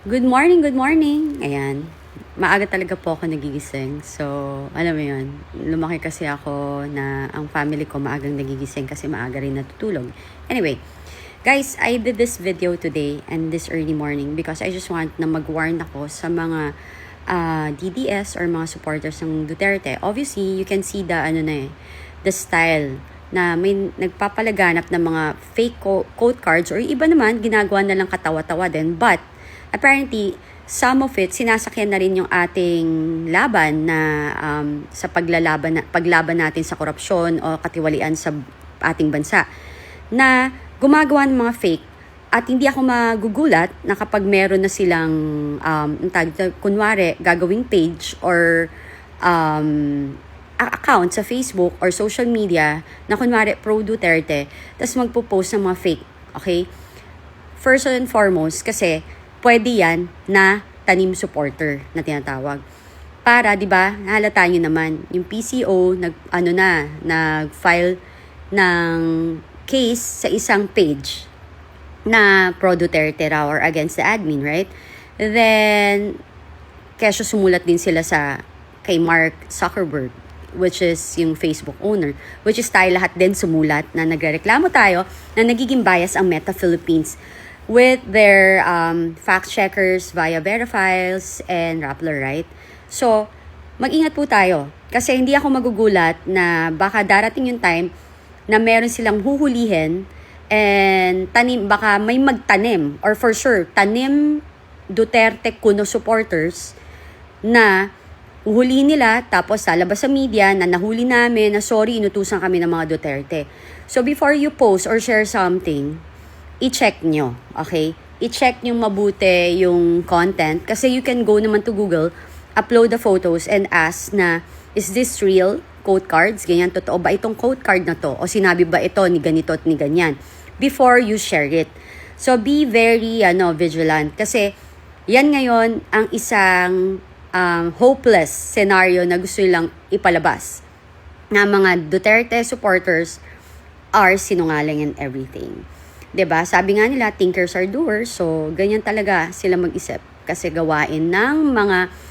Good morning, good morning. Ayan. Maaga talaga po ako nagigising. So, alam mo yun, lumaki kasi ako na ang family ko maagang nagigising kasi maaga rin natutulog. Anyway, guys, I did this video today and this early morning because I just want na mag-warn ako sa mga DDS or mga supporters ng Duterte. Obviously, you can see the style na may nagpapalaganap ng mga fake quote cards or iba naman ginagawa na lang katawa-tawa din. But apparently, some of it sinasakyan na rin yung ating laban na sa paglaban natin sa korupsyon o katiwalian sa ating bansa na gumagawa ng mga fake. At hindi ako magugulat na kapag meron na silang kunwari gagawing page or account sa Facebook or social media na kunwari pro Duterte, tapos magpo-post ng mga fake, okay? First and foremost, kasi pwede yan na tanim supporter na tinatawag. Para, di ba, nahalata nyo naman, yung PCO, nag-file ng case sa isang page na pro Duterte raw or against the admin, right? Then, kesyo sumulat din sila kay Mark Zuckerberg, which is yung Facebook owner, which is tayo lahat din sumulat na nagrereklamo tayo na nagiging bias ang Meta Philippines with their fact checkers via Verifiles and Rappler, right? So, mag-ingat po tayo kasi hindi ako magugulat na baka darating yung time na meron silang huhulihin and baka may magtanim or for sure, tanim Duterte Kuno supporters na uhuli nila, tapos lalabas sa media na nahuli namin, na sorry, inutusan kami ng mga Duterte. So, before you post or share something, i-check nyo, okay? I-check nyo mabuti yung content kasi you can go naman to Google, upload the photos and ask na, is this real? Quote cards? Ganyan, totoo ba itong quote card na to? O sinabi ba ito ni ganito at ni ganyan? Before you share it. So, be very vigilant kasi yan ngayon ang isang hopeless scenario na gusto nilang ipalabas na mga Duterte supporters are sinungaling and everything. 'Di ba? Sabi nga nila, thinkers are doers. So, ganyan talaga sila mag-isip kasi gawain ng mga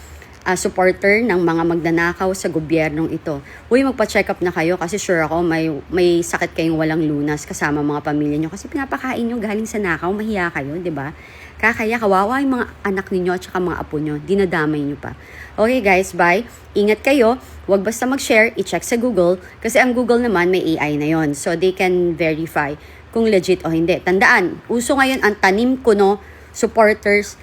supporter ng mga magnanakaw sa gobyernong ito. Uy, magpa-check up na kayo kasi sure ako may sakit kayong walang lunas kasama mga pamilya nyo kasi pinapakain nyo galing sa nakaw, mahiya kayo, 'di ba? Kakaya kawawa yung mga anak ninyo at saka mga apo nyo. Dinadamay nyo pa. Okay guys, bye. Ingat kayo. Huwag basta mag-share. I-check sa Google. Kasi ang Google naman may AI na yon. So they can verify kung legit o hindi. Tandaan, uso ngayon ang tanim kuno supporters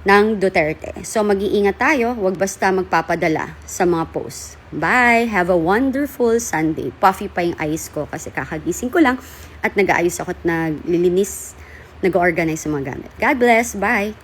ng Duterte. So mag-iingat tayo. Huwag basta magpapadala sa mga posts. Bye! Have a wonderful Sunday. Puffy pa yung eyes ko kasi kakagising ko lang at nag-aayos ako at naglilinis, nag-organize sa mga gamit. God bless. Bye!